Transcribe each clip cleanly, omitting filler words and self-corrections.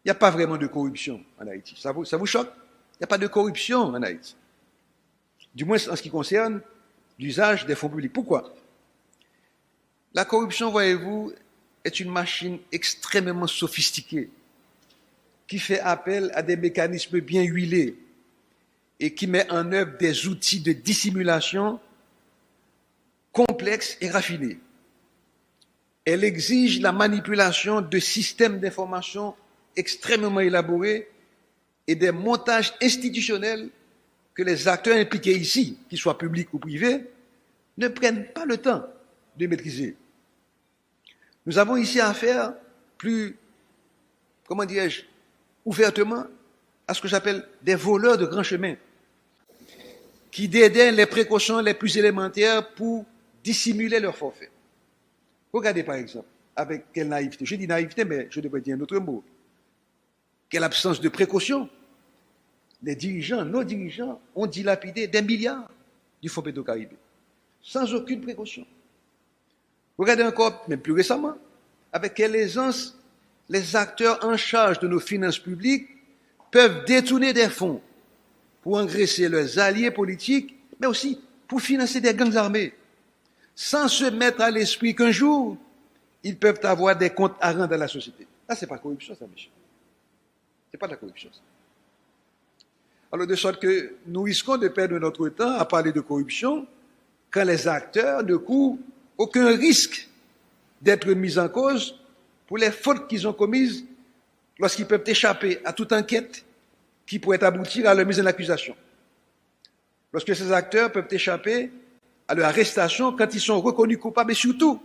Il n'y a pas vraiment de corruption en Haïti. Ça vous choque? Il n'y a pas de corruption en Haïti. Du moins en ce qui concerne l'usage des fonds publics. Pourquoi? La corruption, voyez-vous, est une machine extrêmement sophistiquée qui fait appel à des mécanismes bien huilés et qui met en œuvre des outils de dissimulation complexes et raffinés. Elle exige la manipulation de systèmes d'information extrêmement élaborés et des montages institutionnels que les acteurs impliqués ici, qu'ils soient publics ou privés, ne prennent pas le temps de maîtriser. Nous avons ici affaire plus, comment dirais-je, ouvertement à ce que j'appelle des voleurs de grands chemins, qui dédaignent les précautions les plus élémentaires pour dissimuler leur forfait. Regardez par exemple, avec quelle naïveté, je dis naïveté, mais je devrais dire un autre mot, quelle absence de précaution les dirigeants, nos dirigeants, ont dilapidé des milliards du Fonds Pétro-Caribé, sans aucune précaution. Regardez encore, même plus récemment, avec quelle aisance les acteurs en charge de nos finances publiques peuvent détourner des fonds pour engraisser leurs alliés politiques, mais aussi pour financer des gangs armés, sans se mettre à l'esprit qu'un jour, ils peuvent avoir des comptes à rendre à la société. Là, ce n'est pas corruption, ça, Michel. Ce n'est pas de la corruption, ça. Alors, de sorte que nous risquons de perdre notre temps à parler de corruption quand les acteurs ne courent aucun risque d'être mis en cause pour les fautes qu'ils ont commises lorsqu'ils peuvent échapper à toute enquête qui pourrait aboutir à leur mise en accusation. Lorsque ces acteurs peuvent échapper à leur arrestation quand ils sont reconnus coupables et surtout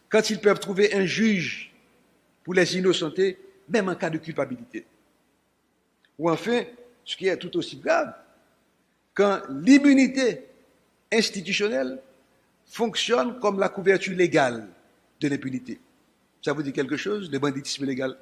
quand ils peuvent trouver un juge pour les innocenter, même en cas de culpabilité. Ou enfin, ce qui est tout aussi grave, quand l'immunité institutionnelle fonctionne comme la couverture légale de l'impunité. Ça vous dit quelque chose, le banditisme légal?